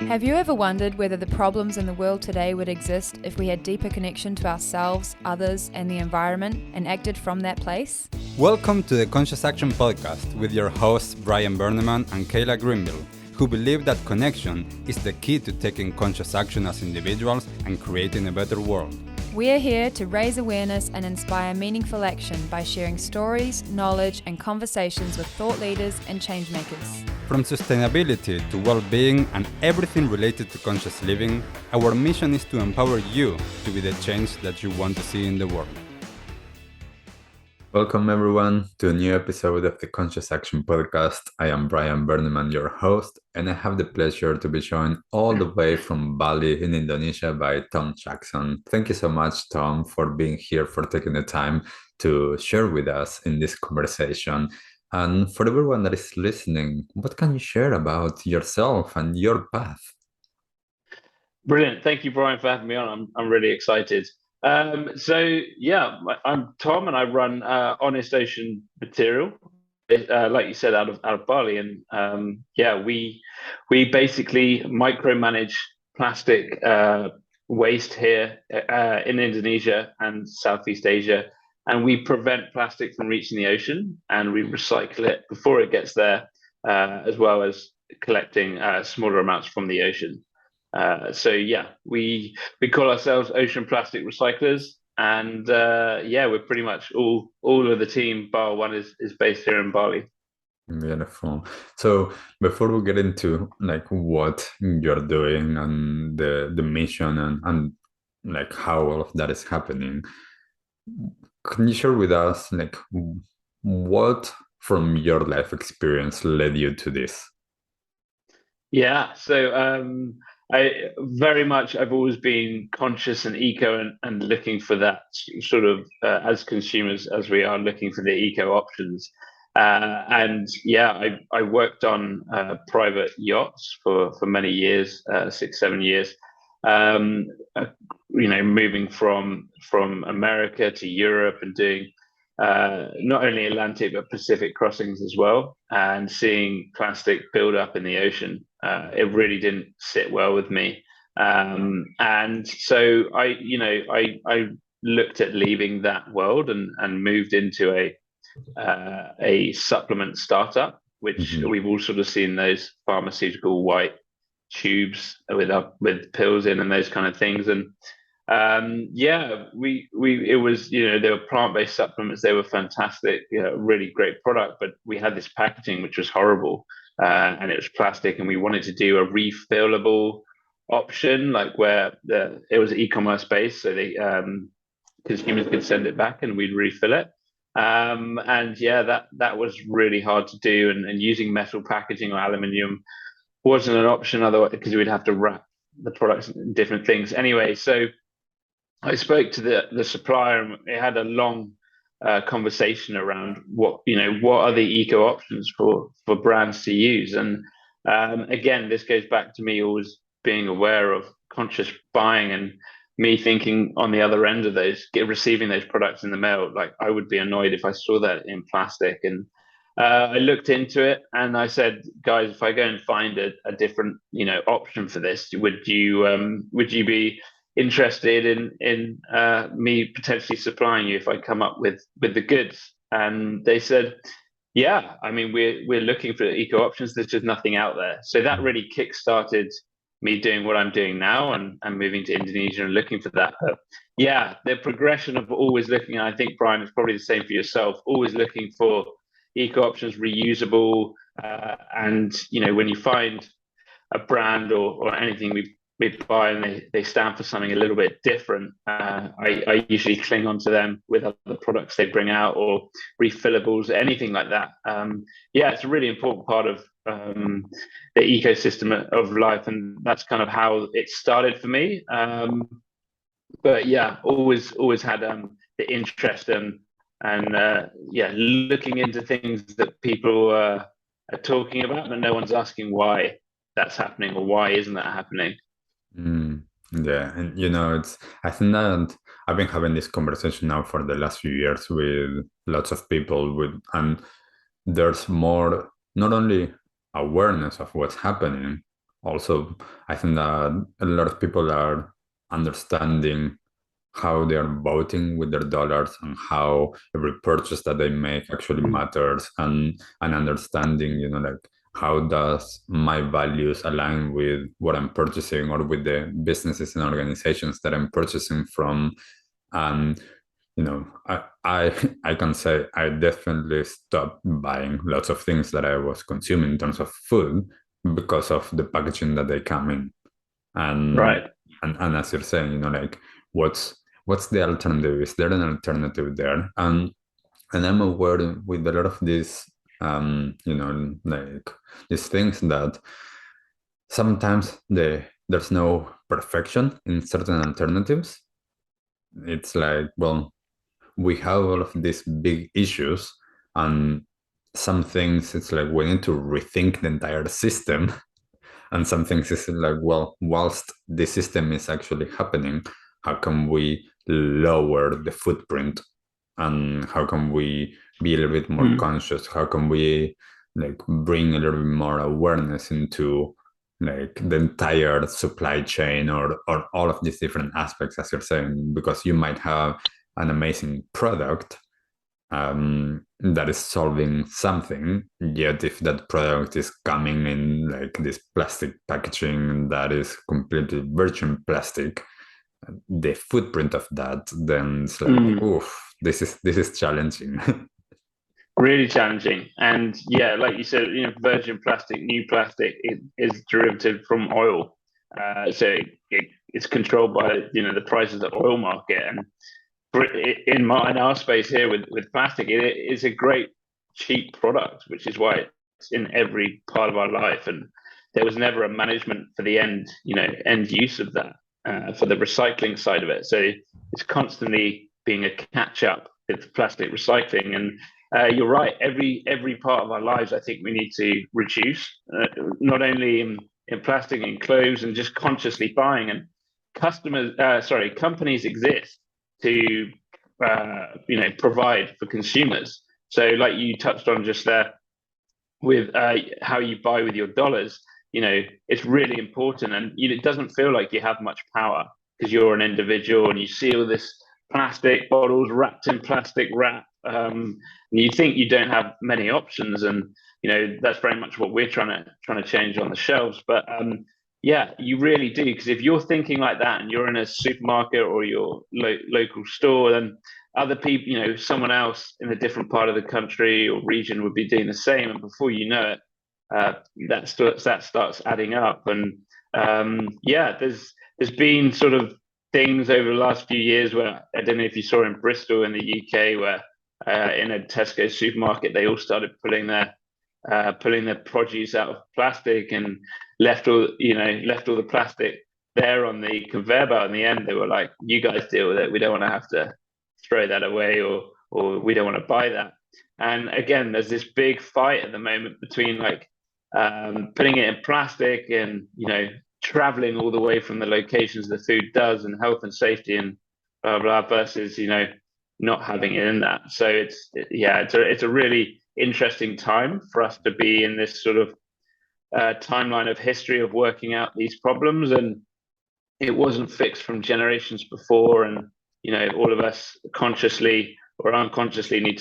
Have you ever wondered whether the problems in the world today would exist if we had deeper connection to ourselves, others, and the environment and acted from that place? Welcome to the Conscious Action Podcast with your hosts Brian Berneman and Kayla Greenville, who believe that connection is the key to taking conscious action as individuals and creating a better world. We are here to raise awareness and inspire meaningful action by sharing stories, knowledge, and conversations with thought leaders and change makers. From sustainability to well-being and everything related to conscious living, our mission is to empower you to be the change that you want to see in the world. Welcome everyone to a new episode of the Conscious Action Podcast. I am Brian Berneman, your host, and I have the pleasure to be joined all the way from Bali in Indonesia by Tom Jackson. Thank you so much, Tom, for being here, for taking the time to share with us in this conversation. And for everyone that is listening, what can you share about yourself and your path? Brilliant. Thank you, Brian, for having me on. I'm really excited. I'm Tom, and I run Honest Ocean Material, like you said, out of Bali. And we basically micromanage plastic waste here in Indonesia and Southeast Asia. And we prevent plastic from reaching the ocean, and we recycle it before it gets there, as well as collecting smaller amounts from the ocean. We call ourselves ocean plastic recyclers, and we're pretty much all of the team, bar one, is based here in Bali. Beautiful. So before we get into like what you're doing and the mission and like how all of that is happening, can you share with us like what from your life experience led you to this? Yeah, so I've always been conscious and eco and looking for that sort of as consumers as we are looking for the eco options. I worked on private yachts for many years, 6-7 years. Moving from America to Europe and doing not only Atlantic but Pacific crossings as well, and seeing plastic build up in the ocean. It really didn't sit well with me, and so I looked at leaving that world and moved into a supplement startup, which we've all sort of seen those pharmaceutical white tubes with pills in and those kind of things. And it was, they were plant-based supplements. They were fantastic, really great product, but we had this packaging which was horrible, and it was plastic, and we wanted to do a refillable option, like where it was e-commerce based, so they consumers could send it back and we'd refill it. That was really hard to do, and using metal packaging or aluminium wasn't an option otherwise, because we'd have to wrap the products in different things. Anyway, so I spoke to the supplier, and it had a long conversation around what are the eco options for brands to use. And again, this goes back to me always being aware of conscious buying, and me thinking on the other end of receiving those products in the mail, like I would be annoyed if I saw that in plastic. And I looked into it, and I said, guys, if I go and find a different option for this, would you be interested in me potentially supplying you if I come up with the goods? And they said, yeah, I mean, we're looking for eco options. There's just nothing out there. So that really kickstarted me doing what I'm doing now, and moving to Indonesia and looking for that. But yeah, the progression of always looking, and I think, Brian, it's probably the same for yourself, always looking for eco options, reusable, and when you find a brand or anything we buy and they stand for something a little bit different, I usually cling on to them with other products they bring out, or refillables, anything like that. It's a really important part of the ecosystem of life, and that's kind of how it started for me. Always had the interest and looking into things that people are talking about, but no one's asking why that's happening or why isn't that happening. Yeah, and I think that I've been having this conversation now for the last few years with lots of people, and there's more, not only awareness of what's happening, also, I think that a lot of people are understanding how they are voting with their dollars and how every purchase that they make actually matters, and understanding, like how does my values align with what I'm purchasing or with the businesses and organizations that I'm purchasing from. And I can say I definitely stopped buying lots of things that I was consuming in terms of food because of the packaging that they come in. And Right. and as you're saying, like what's the alternative? Is there an alternative there? And I'm aware with a lot of these like these things that sometimes there's no perfection in certain alternatives. It's like, well, we have all of these big issues, and some things it's like we need to rethink the entire system. And some things is like, well, whilst the system is actually happening, how can we lower the footprint, and how can we be a little bit more Mm. conscious? How can we like bring a little bit more awareness into like the entire supply chain, or all of these different aspects, as you're saying? Because you might have an amazing product that is solving something, yet if that product is coming in like this plastic packaging that is completely virgin plastic, the footprint of that, then it's like, Mm. oof, this is challenging. Really challenging. And yeah, like you said, virgin plastic, new plastic, it is derivative from oil. It's controlled by the prices of the oil market. And in our space here with plastic, it is a great cheap product, which is why it's in every part of our life. And there was never a management for the end use of that, for the recycling side of it. So it's constantly being a catch up with plastic recycling. And you're right. Every part of our lives, I think we need to reduce, not only in plastic, in clothes, and just consciously buying. And companies exist to provide for consumers. So, like you touched on just there, with how you buy with your dollars, it's really important, and it doesn't feel like you have much power because you're an individual and you see all this plastic bottles wrapped in plastic wrap. And you think you don't have many options, and that's very much what we're trying to change on the shelves. But yeah, you really do, because if you're thinking like that and you're in a supermarket or your local store, then other people, someone else in a different part of the country or region would be doing the same, and before you know it, that starts adding up. And yeah, there's been sort of things over the last few years where, I don't know if you saw in Bristol in the UK, where in a Tesco supermarket they all started pulling their produce out of plastic and left all the plastic there on the conveyor belt. In the end, they were like, "You guys deal with it. We don't want to have to throw that away, or we don't want to buy that." And again, there's this big fight at the moment between like putting it in plastic and traveling all the way from the locations the food does, and health and safety and blah blah, versus not having it in that. So it's a really interesting time for us to be in this sort of timeline of history of working out these problems, and it wasn't fixed from generations before, and all of us consciously or unconsciously need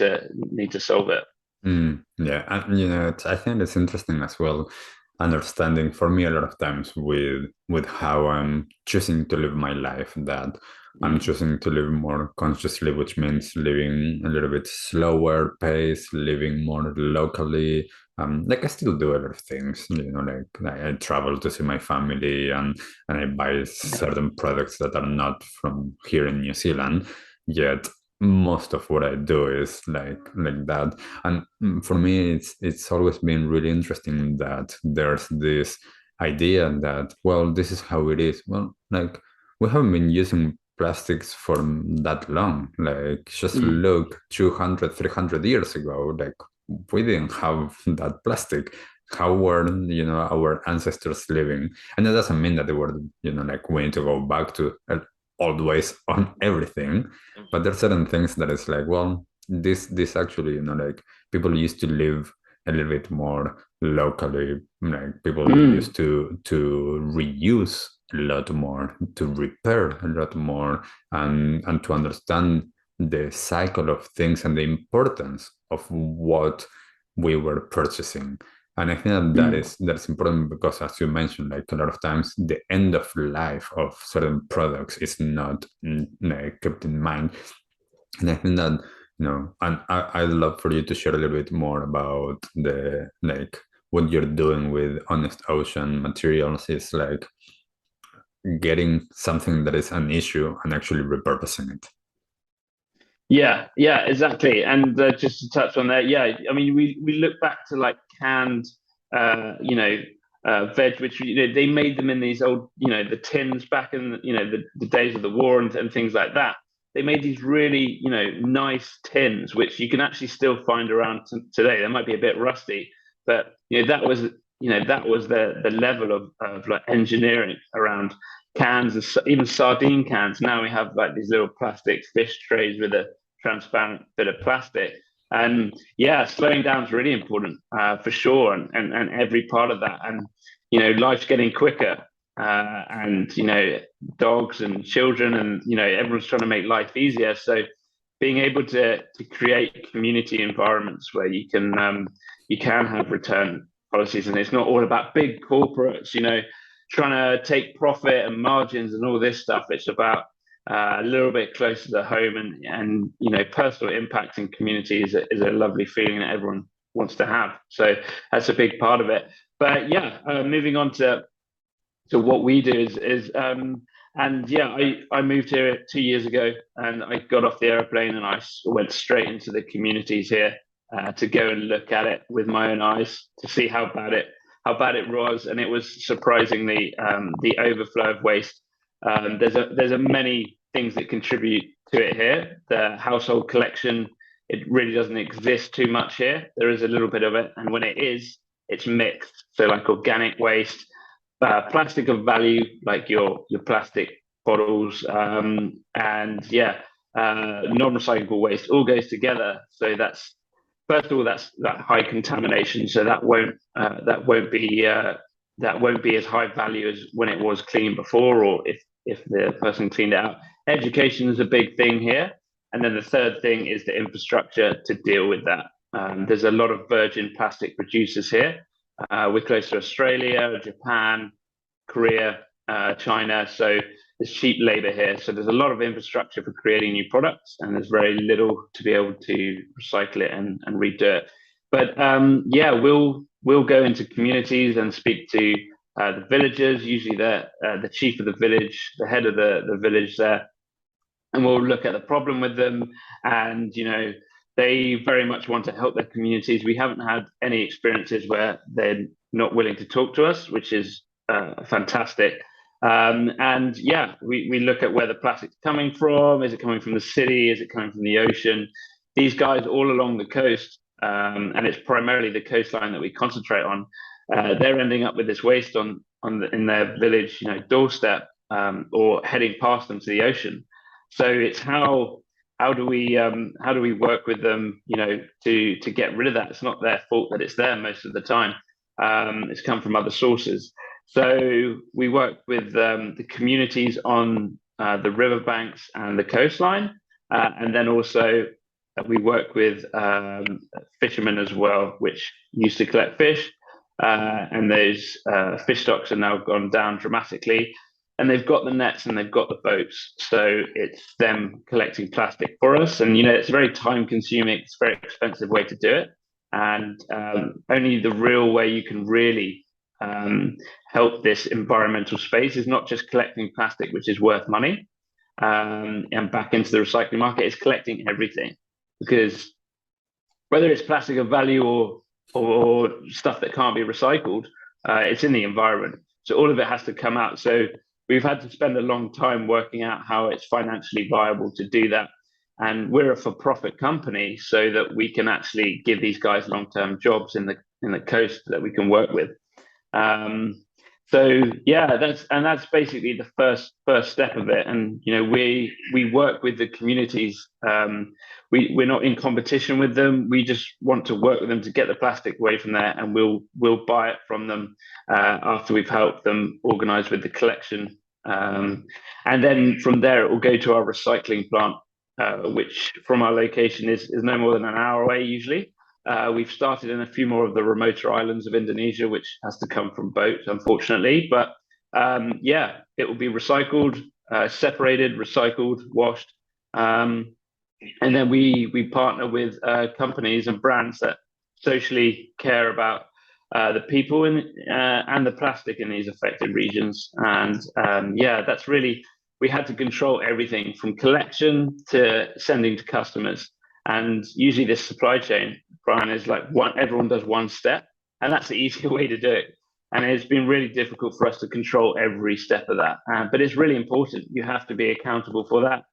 to solve it. Yeah, and I think it's interesting as well, understanding for me a lot of times with how I'm choosing to live my life, that I'm Mm. choosing to live more consciously, which means living a little bit slower pace, living more locally. Like I still do a lot of things, like I travel to see my family, and I buy Yeah. certain products that are not from here in New Zealand. Yet most of what I do is like that. And for me, it's always been really interesting that there's this idea that, well, this is how it is. Well, like we haven't been using plastics for that long. Like just Mm. look 200, 300 years ago, like we didn't have that plastic. How were our ancestors living? And that doesn't mean that they were like going to go back to old ways on everything, but there are certain things that it's like, well, this actually like people used to live a little bit more locally. Like people used to reuse a lot more, to repair a lot more, and to understand the cycle of things and the importance of what we were purchasing. And I think that's important because, as you mentioned, like a lot of times the end of life of certain products is not like, kept in mind. And I think that, and I'd love for you to share a little bit more about the like what you're doing with Honest Ocean Materials is like getting something that is an issue and actually repurposing it. Yeah, exactly. And just to touch on that, yeah, I mean, we look back to like canned, veg, which they made them in these old, the tins back in, the days of the war and things like that. They made these really, nice tins, which you can actually still find around today. They might be a bit rusty, but that was the level of like engineering around cans, even sardine cans. Now we have like these little plastic fish trays with a transparent bit of plastic. And yeah, slowing down is really important for sure, and every part of that. And life's getting quicker, and dogs and children, and everyone's trying to make life easier. So being able to create community environments where you can have return policies, and it's not all about big corporates, trying to take profit and margins and all this stuff. It's about a little bit closer to home, and personal impact in community is a lovely feeling that everyone wants to have. So that's a big part of it. But yeah, moving on to what we do and yeah, I moved here 2 years ago, and I got off the airplane and I went straight into the communities here to go and look at it with my own eyes to see how bad it was. And it was surprisingly the overflow of waste. There's a many things that contribute to it here. The household collection, it really doesn't exist too much here. There is a little bit of it, and when it is, it's mixed. So like organic waste, plastic of value, like your plastic bottles, and yeah, non-recyclable waste all goes together. So that's, first of all, that's that high contamination. So that won't be as high value as when it was clean before, or if the person cleaned it out. Education is a big thing here, and then the third thing is the infrastructure to deal with that. There's a lot of virgin plastic producers here. We're close to Australia, Japan, Korea, China. So there's cheap labor here. So there's a lot of infrastructure for creating new products, and there's very little to be able to recycle it and redo it. But yeah, we'll go into communities and speak to the villagers, usually the chief of the village, the head of the village there, and we'll look at the problem with them. And they very much want to help their communities. We haven't had any experiences where they're not willing to talk to us, which is fantastic. And yeah, we look at where the plastic's coming from. Is it coming from the city? Is it coming from the ocean? These guys all along the coast, and it's primarily the coastline that we concentrate on. They're ending up with this waste in their village, doorstep, or heading past them to the ocean. So it's how do we work with them, to get rid of that? It's not their fault that it's there most of the time. It's come from other sources. So we work with the communities on the riverbanks and the coastline, and then also we work with fishermen as well, which used to collect fish, and those fish stocks are now gone down dramatically. And they've got the nets and they've got the boats. So it's them collecting plastic for us. And, it's a very time consuming, it's a very expensive way to do it. And only the real way you can really help this environmental space is not just collecting plastic, which is worth money, and back into the recycling market, is collecting everything. Because whether it's plastic of value or stuff that can't be recycled, it's in the environment. So all of it has to come out. So we've had to spend a long time working out how it's financially viable to do that. And we're a for-profit company, so that we can actually give these guys long-term jobs in the coast that we can work with. So yeah, that's basically the first step of it. And we work with the communities. We're not in competition with them. We just want to work with them to get the plastic away from there, and we'll buy it from them after we've helped them organise with the collection. And then from there, it will go to our recycling plant, which from our location is no more than an hour away usually. We've started in a few more of the remoter islands of Indonesia, which has to come from boat, unfortunately. But yeah, it will be recycled, separated, recycled, washed. And then we partner with companies and brands that socially care about the people and the plastic in these affected regions. And yeah, that's really, we had to control everything from collection to sending to customers. And usually this supply chain, Brian, is like everyone does one step, and that's the easier way to do it. And it's been really difficult for us to control every step of that. But it's really important. You have to be accountable for that.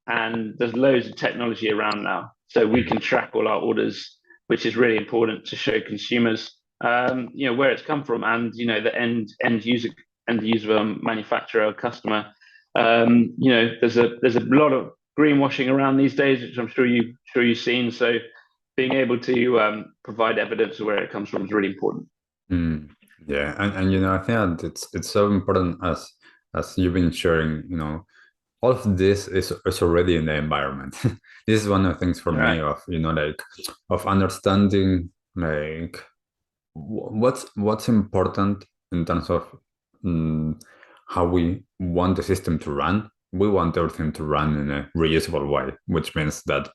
And there's loads of technology around now. So we can track all our orders, which is really important to show consumers, where it's come from, and, the end user, manufacturer or customer. There's a lot of greenwashing around these days, which I'm sure you've seen. So being able to provide evidence of where it comes from is really important. Yeah, and I think that it's so important as you've been sharing. All of this is already in the environment. This is one of the things for me of of understanding what's important in terms of how we want the system to run. We want everything to run in a reusable way, which means that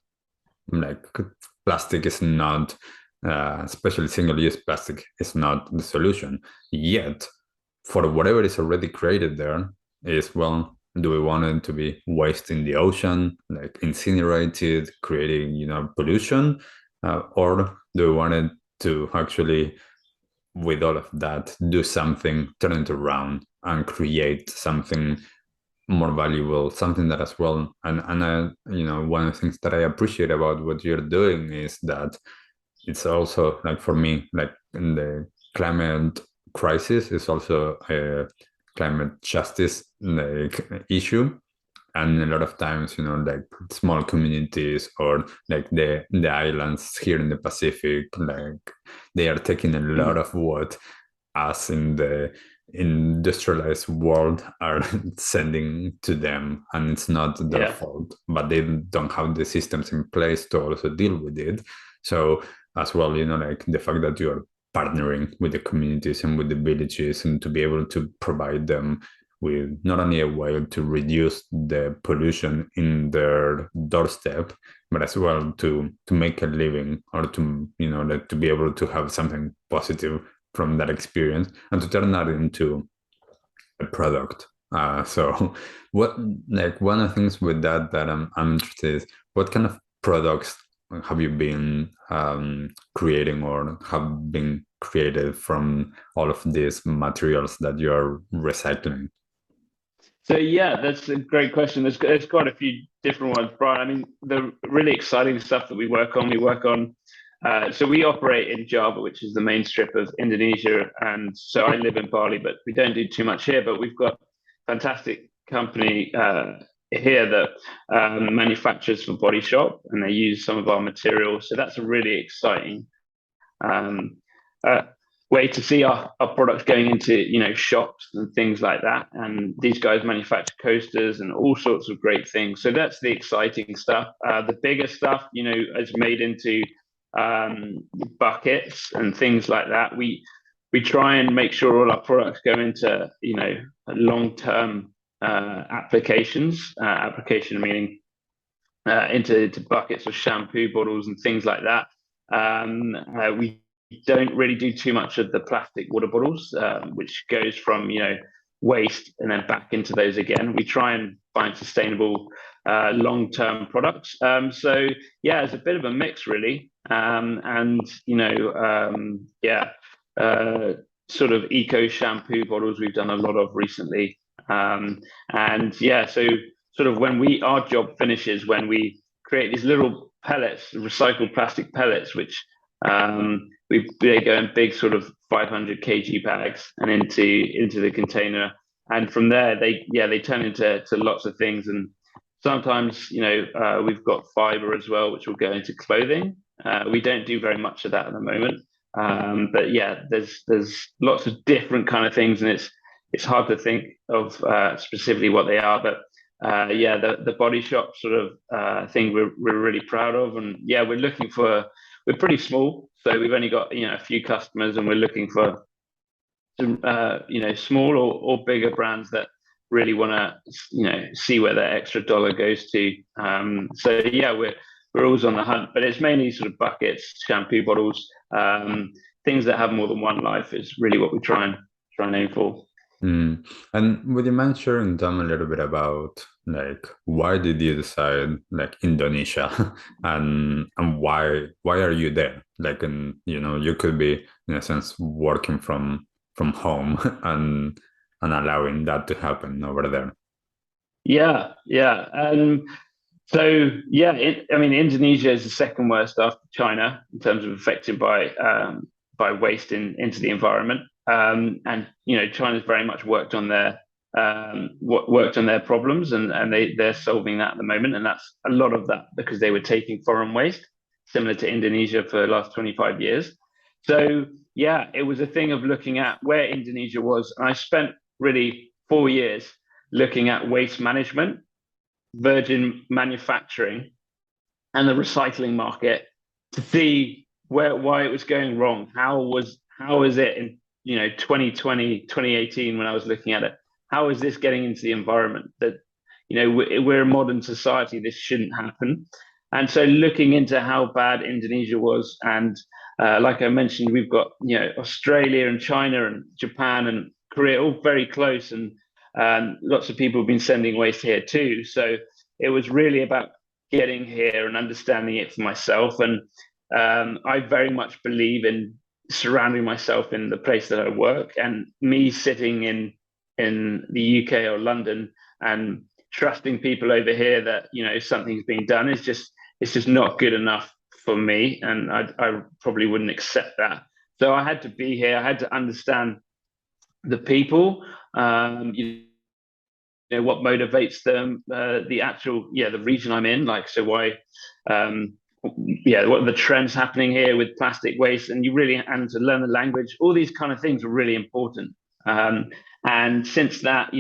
plastic is not, especially single-use plastic, is not the solution. Yet, for whatever is already created there, do we want it to be waste in the ocean, like incinerated, creating pollution, or do we want it to actually, with all of that, do something, turn it around, and create something more valuable, something that as well, and one of the things that I appreciate about what you're doing is that it's also, like, for me, like in the climate crisis, is also a climate justice issue. And a lot of times, like small communities or like the islands here in the Pacific, like they are taking a lot of what us in the industrialized world are sending to them, and it's not their fault, but they don't have the systems in place to also deal with it. So as well, like the fact that you're partnering with the communities and with the villages, and to be able to provide them with not only a way to reduce the pollution in their doorstep, but as well to make a living, or to like to be able to have something positive from that experience, and to turn that into a product. So what, like, one of the things with that I'm interested is, what kind of products have you been creating or have been created from all of these materials that you're recycling? So yeah, that's a great question. There's quite a few different ones, Brian. I mean, the really exciting stuff that we work on. So we operate in Java, which is the main strip of Indonesia, and so I live in Bali, but we don't do too much here. But we've got a fantastic company here that manufactures for Body Shop, and they use some of our materials. So that's a really exciting way to see our products going into shops and things like that. And these guys manufacture coasters and all sorts of great things. So that's the exciting stuff. The bigger stuff, is made into buckets and things like that. We try and make sure all our products go into long-term applications. Application meaning into buckets of shampoo bottles and things like that. We don't really do too much of the plastic water bottles, which goes from waste and then back into those again. We try and find sustainable long-term products. So yeah, it's a bit of a mix really. Sort of eco shampoo bottles we've done a lot of recently. And yeah, so sort of when our job finishes, when we create these little pellets, recycled plastic pellets, which they go in big sort of 500 kg bags and into the container, and from there they turn into lots of things. And sometimes we've got fiber as well, which will go into clothing. We don't do very much of that at the moment, but yeah, there's lots of different kind of things, and it's hard to think of specifically what they are, but yeah, the body shop sort of thing we're really proud of. And yeah, we're pretty small, so we've only got a few customers, and we're looking for some small or bigger brands that really want to see where that extra dollar goes to. So yeah, we're always on the hunt, but it's mainly sort of buckets, shampoo bottles, things that have more than one life is really what we try and aim for. And would you mind sharing and tell me a little bit about like why did you decide like Indonesia and why are you there? Like, and you could be in a sense working from home and allowing that to happen over there. Yeah. So yeah, I mean, Indonesia is the second worst after China in terms of affected by waste into the environment. And China's very much worked on their problems, and they're solving that at the moment. And that's a lot of that because they were taking foreign waste, similar to Indonesia for the last 25 years. So yeah, it was a thing of looking at where Indonesia was. And I spent really 4 years looking at waste management, virgin manufacturing, and the recycling market to see why it was going wrong. How is it in 2020, 2018 when I was looking at it? How is this getting into the environment? That we're a modern society. This shouldn't happen. And so looking into how bad Indonesia was, and like I mentioned, we've got Australia and China and Japan and Korea all very close, and lots of people have been sending waste here too. So it was really about getting here and understanding it for myself. And I very much believe in surrounding myself in the place that I work, and me sitting in the UK or London and trusting people over here that something's being done is just not good enough for me, and I probably wouldn't accept that. So I had to be here. I had to understand the people, what motivates them, the region I'm in, like, so why, what are the trends happening here with plastic waste, and and to learn the language. All these kind of things are really important. And since that,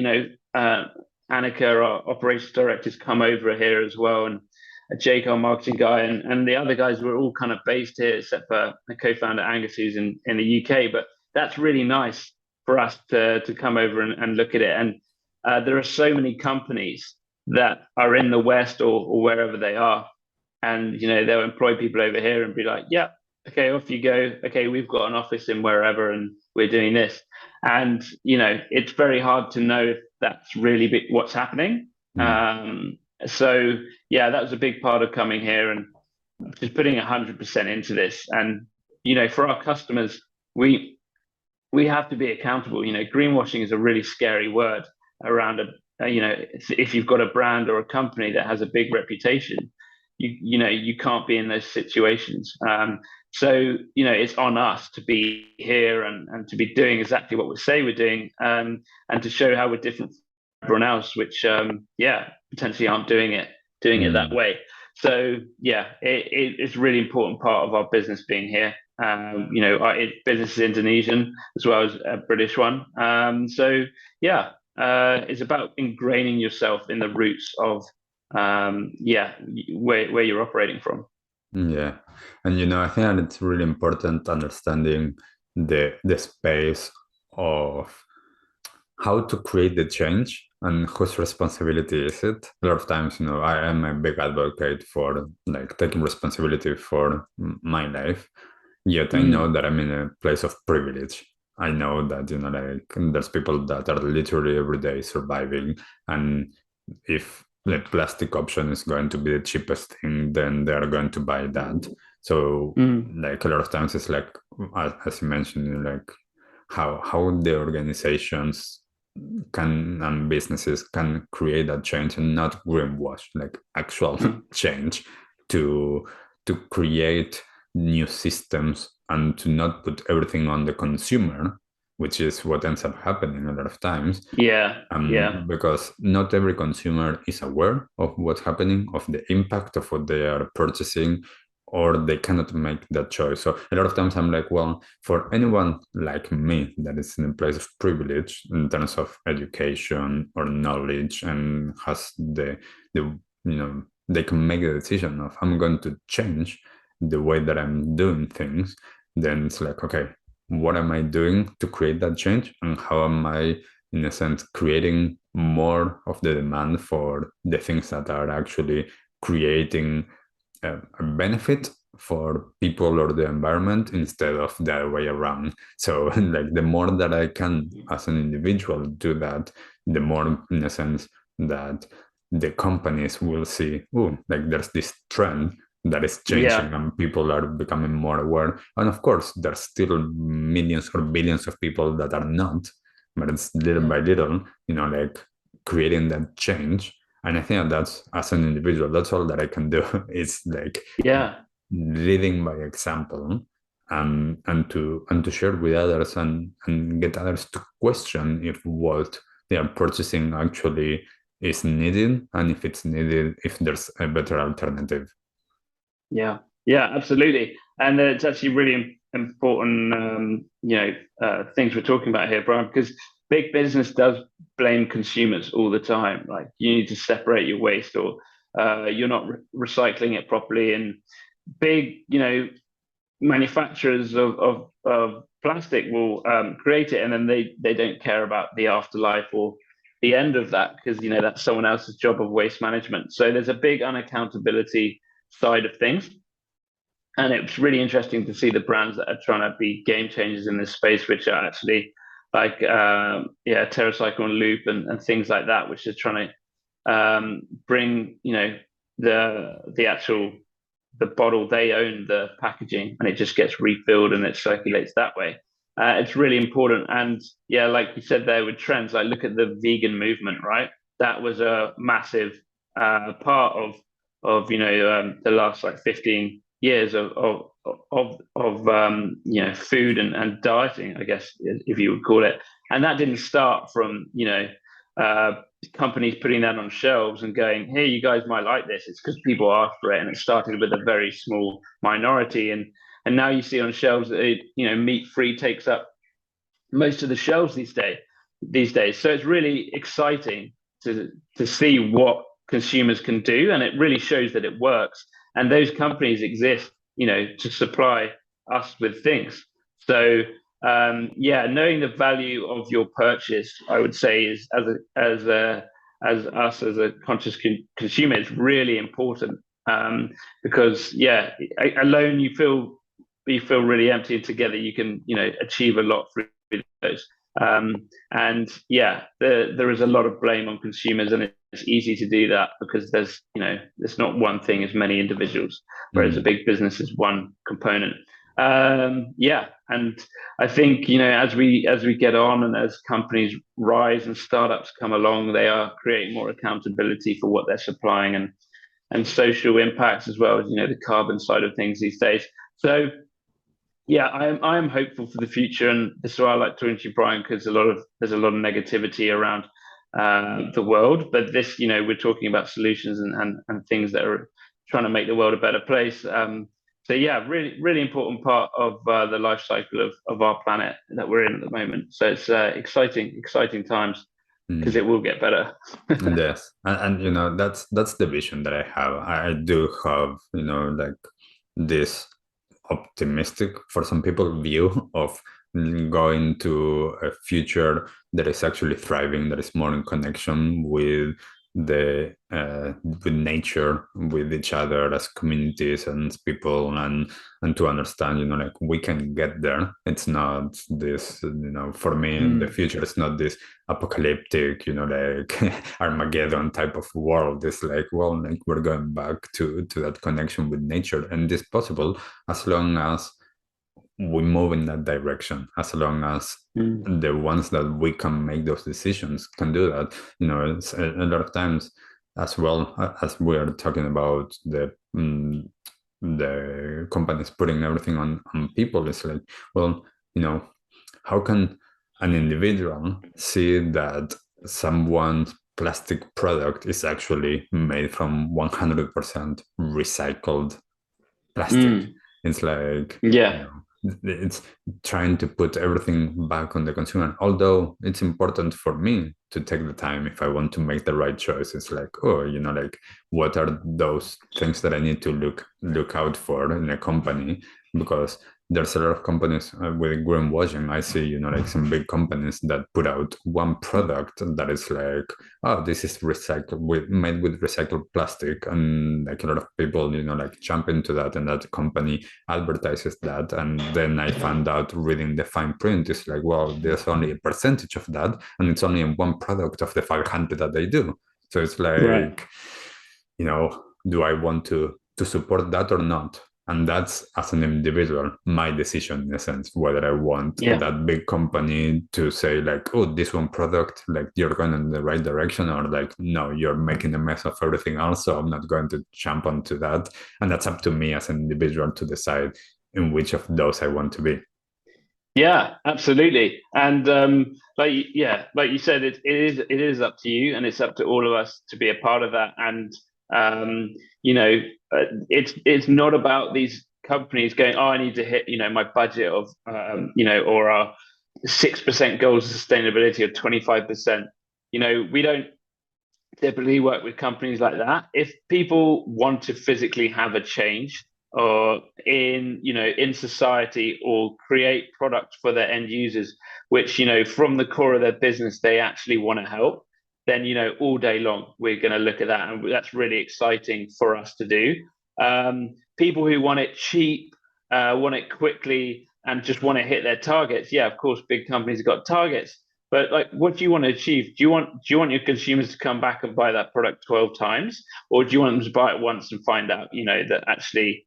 Annika, our operations director, has come over here as well, and Jake, our marketing guy, and the other guys were all kind of based here, except for the co-founder Angus, who's in the UK. But that's really nice for us to come over and look at it. And there are so many companies that are in the West or wherever they are, and they'll employ people over here and be like, yeah, okay, off you go. Okay, we've got an office in wherever, and we're doing this. And it's very hard to know if that's really what's happening. So yeah, that was a big part of coming here and just putting 100% into this. And for our customers, we have to be accountable. Greenwashing is a really scary word around if you've got a brand or a company that has a big reputation, you can't be in those situations. So it's on us to be here and to be doing exactly what we say we're doing, and to show how we're different from everyone else, which potentially aren't doing it that way. So yeah, it's a really important part of our business being here. Our business is Indonesian as well as a British one. So yeah, it's about ingraining yourself in the roots of where you're operating from. Yeah, and I think that it's really important understanding the space of how to create the change and whose responsibility is it. A lot of times, I am a big advocate for like taking responsibility for my life. Yet I know that I'm in a place of privilege. I know that like there's people that are literally every day surviving, and if the plastic option is going to be the cheapest thing, then they're going to buy that. So like a lot of times it's like, as you mentioned, like how the organizations and businesses can create that change and not greenwash, like actual change to create new systems and to not put everything on the consumer, which is what ends up happening a lot of times. Yeah. Because not every consumer is aware of what's happening, of the impact of what they are purchasing, or they cannot make that choice. So a lot of times I'm like, well, for anyone like me that is in a place of privilege in terms of education or knowledge and has they can make the decision of I'm going to change the way that I'm doing things, then it's like, okay, what am I doing to create that change? And how am I, in a sense, creating more of the demand for the things that are actually creating a benefit for people or the environment instead of the other way around. So like the more that I can as an individual do that, the more, in a sense, that the companies will see, oh, like there's this trend that is changing and people are becoming more aware. And of course, there's still millions or billions of people that are not, but it's little by little, like creating that change. And I think that's, as an individual, that's all that I can do. It's like leading by example and to share with others and get others to question if what they are purchasing actually is needed, and if it's needed, if there's a better alternative. Yeah, absolutely. And it's actually really important, things we're talking about here, Brian, because big business does blame consumers all the time. Like, you need to separate your waste, or you're not recycling it properly. And big, manufacturers of plastic will create it, and then they don't care about the afterlife or the end of that, because that's someone else's job of waste management. So there's a big unaccountability side of things, and it's really interesting to see the brands that are trying to be game changers in this space, which are actually like TerraCycle and Loop and things like that, which is trying to bring the bottle, they own the packaging, and it just gets refilled and it circulates that way. It's really important. And like you said there with trends, like look at the vegan movement, right? That was a massive part of the last like 15 years of food and dieting, I guess, if you would call it. And that didn't start from companies putting that on shelves and going, hey, you guys might like this. It's because people asked for it, and it started with a very small minority, and now you see on shelves that meat free takes up most of the shelves these days. So it's really exciting to see what consumers can do, and it really shows that it works. And those companies exist, to supply us with things. So knowing the value of your purchase, I would say, is as us as a conscious consumer, is really important, because alone you feel really empty, and together you can achieve a lot through those. There is a lot of blame on consumers, and it's easy to do that because there's not one thing, as many individuals, whereas a big business is one component. And I think as we get on, and as companies rise and startups come along, they are creating more accountability for what they're supplying, and social impacts as well as the carbon side of things these days. So I am hopeful for the future, and this is why I like talking to you, Brian, because there's a lot of negativity around the world, but this we're talking about solutions and things that are trying to make the world a better place. Really, really important part of the life cycle of our planet that we're in at the moment. So it's exciting times, because it will get better. Yes, and that's the vision that I have. I do have like this optimistic, for some people, view of going to a future that is actually thriving, that is more in connection with with nature, with each other as communities and people, and to understand like we can get there. It's not this for me the future is not this apocalyptic like Armageddon type of world. It's like, well, like we're going back to that connection with nature, and it's possible as long as we move in that direction, as long as the ones that we can make those decisions can do that. It's a lot of times, as well as we are talking about the the companies putting everything on people. It's like, well, how can an individual see that someone's plastic product is actually made from 100% recycled plastic? It's like, it's trying to put everything back on the consumer. Although it's important for me to take the time if I want to make the right choice. It's like, like, what are those things that I need to look out for in a company? Because there's a lot of companies with greenwashing. I see, like some big companies that put out one product that is like, oh, this is made with recycled plastic, and like a lot of people, like jump into that, and that company advertises that, and then I found out reading the fine print, it's like, well, there's only a percentage of that, and it's only in one product of the 500 that they do. So it's like, do I want to support that or not? And that's, as an individual, my decision, in a sense, whether I want that big company to say like, oh, this one product, like, you're going in the right direction, or like, no, you're making a mess of everything else, so I'm not going to jump onto that. And that's up to me as an individual to decide in which of those I want to be. Yeah, absolutely. And like you said, it is up to you, and it's up to all of us to be a part of that. And it's not about these companies going, oh, I need to hit my budget of or our 6% goals of sustainability or 25%. We don't typically work with companies like that. If people want to physically have a change, or in society, or create products for their end users, which from the core of their business they actually want to help, then all day long we're going to look at that, and that's really exciting for us to do. People who want it cheap, want it quickly, and just want to hit their targets, of course, big companies have got targets. But like, what do you want to achieve? Do you want your consumers to come back and buy that product 12 times, or do you want them to buy it once and find out that actually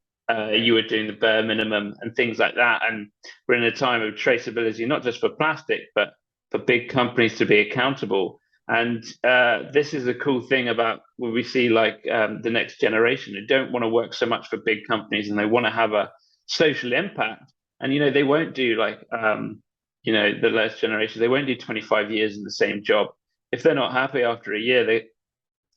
you were doing the bare minimum and things like that? And we're in a time of traceability, not just for plastic, but for big companies to be accountable. And this is a cool thing about what we see, like the next generation. They don't want to work so much for big companies, and they want to have a social impact. And they won't do like the last generation. They won't do 25 years in the same job. If they're not happy after a year,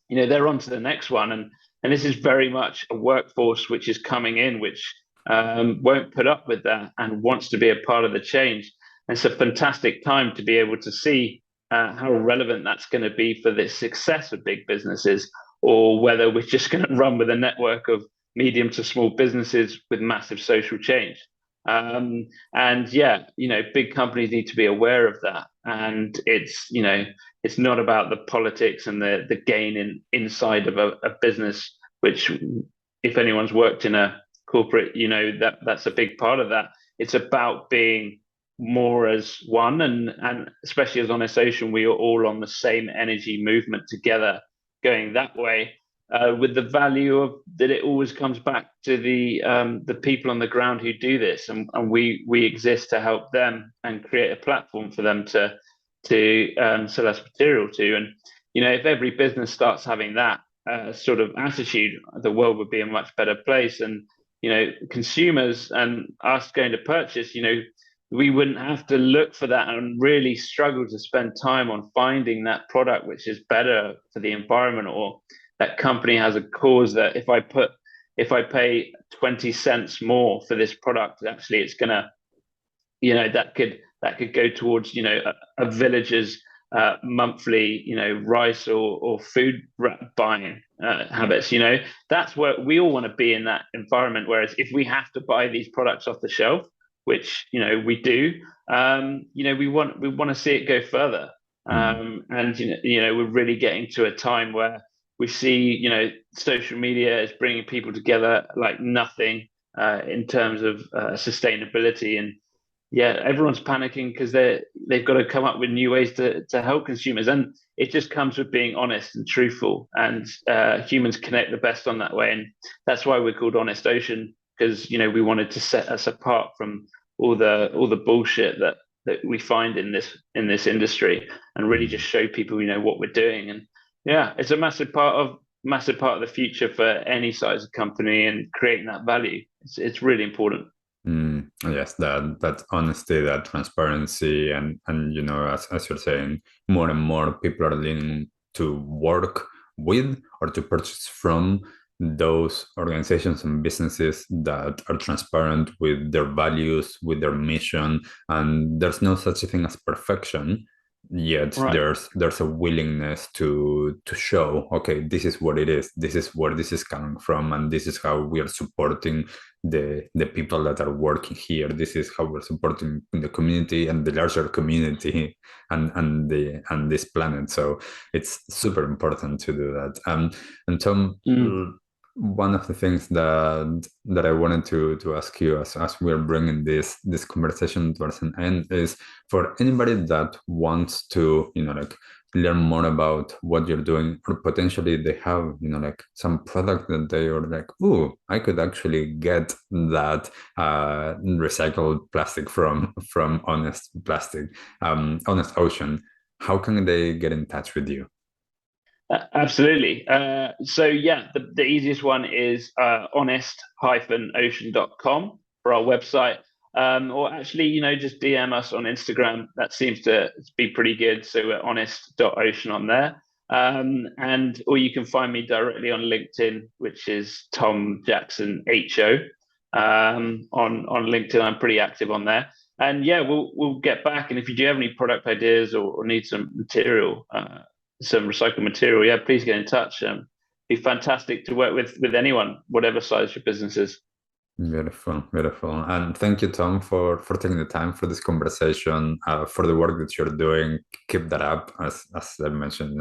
they're on to the next one. And this is very much a workforce which is coming in, which won't put up with that and wants to be a part of the change. And it's a fantastic time to be able to see how relevant that's going to be for the success of big businesses, or whether we're just going to run with a network of medium to small businesses with massive social change. Big companies need to be aware of that. And it's not about the politics and the gain inside of a business, which, if anyone's worked in a corporate, that's a big part of that. It's about being more as one, and especially as Honest Ocean, we are all on the same energy movement together, going that way, with the value of that it always comes back to the people on the ground who do this, and we exist to help them and create a platform for them to sell us material to. And if every business starts having that sort of attitude, the world would be a much better place. And consumers and us going to purchase, we wouldn't have to look for that and really struggle to spend time on finding that product which is better for the environment, or that company has a cause that if I pay 20 cents more for this product, actually it's gonna, that could go towards a villager's monthly rice or food buying habits. That's where we all want to be, in that environment. Whereas if we have to buy these products off the shelf, which we do, we want to see it go further. And we're really getting to a time where we see social media is bringing people together like nothing in terms of sustainability. And everyone's panicking because they've got to come up with new ways to help consumers, and it just comes with being honest and truthful. And humans connect the best on that way, and that's why we're called Honest Ocean, because we wanted to set us apart from all the bullshit that we find in this industry, and really just show people what we're doing. And it's a massive part of massive part of the future for any size of company, and creating that value. It's really important. Yes, that honesty, that transparency, and as you're saying, more and more people are leaning to work with or to purchase from those organizations and businesses that are transparent with their values, with their mission, and there's no such a thing as perfection. Yet Right. there's a willingness to show, okay, this is what it is, this is where this is coming from, and this is how we are supporting the people that are working here. This is how we're supporting the community and the larger community and this planet. So it's super important to do that. And Tom, one of the things that I wanted to ask you as we're bringing this conversation towards an end is, for anybody that wants to learn more about what you're doing, or potentially they have some product that they are like, oh, I could actually get that recycled plastic from Honest Plastic, Honest Ocean. How can they get in touch with you? Absolutely. So yeah, the easiest one is honest-ocean.com for our website. Or actually, just DM us on Instagram. That seems to be pretty good. So we're honest.ocean on there. Or you can find me directly on LinkedIn, which is Tom Jackson HO. On LinkedIn, I'm pretty active on there. And yeah, we'll get back. And if you do have any product ideas or need some material, some recycled material, yeah, please get in touch. Be fantastic to work with anyone, whatever size your business is. Beautiful. And thank you, Tom, for taking the time for this conversation, for the work that you're doing. Keep that up. As I mentioned,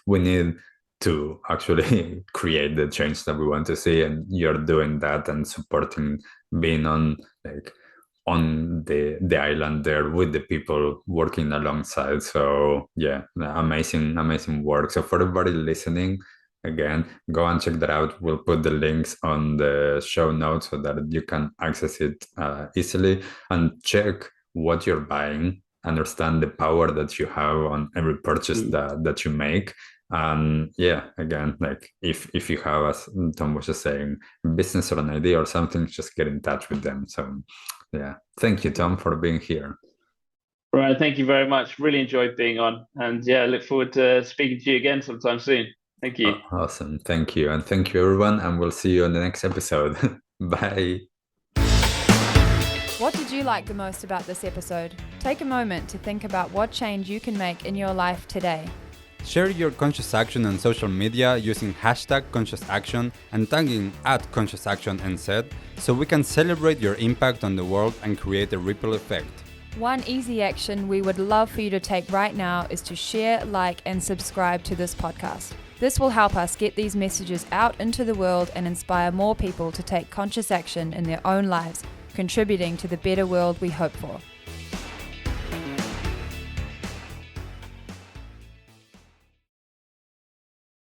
we need to actually create the change that we want to see, and you're doing that and supporting, being on the island there with the people working alongside. So yeah, amazing work. So for everybody listening, again, go and check that out. We'll put the links on the show notes so that you can access it easily, and check what you're buying, understand the power that you have on every purchase that you make. And yeah, again, if you have, as Tom was just saying, business or an idea or something, just get in touch with them. So yeah, thank you, Tom, for being here. Right, thank you very much. Really enjoyed being on, and yeah, look forward to speaking to you again sometime soon. Thank you. Awesome. Thank you. And thank you, everyone. And we'll see you on the next episode. Bye. What did you like the most about this episode? Take a moment to think about what change you can make in your life today. Share your conscious action on social media using #ConsciousAction and tagging @ConsciousActionNZ so we can celebrate your impact on the world and create a ripple effect. One easy action we would love for you to take right now is to share, like, and subscribe to this podcast. This will help us get these messages out into the world and inspire more people to take conscious action in their own lives, contributing to the better world we hope for.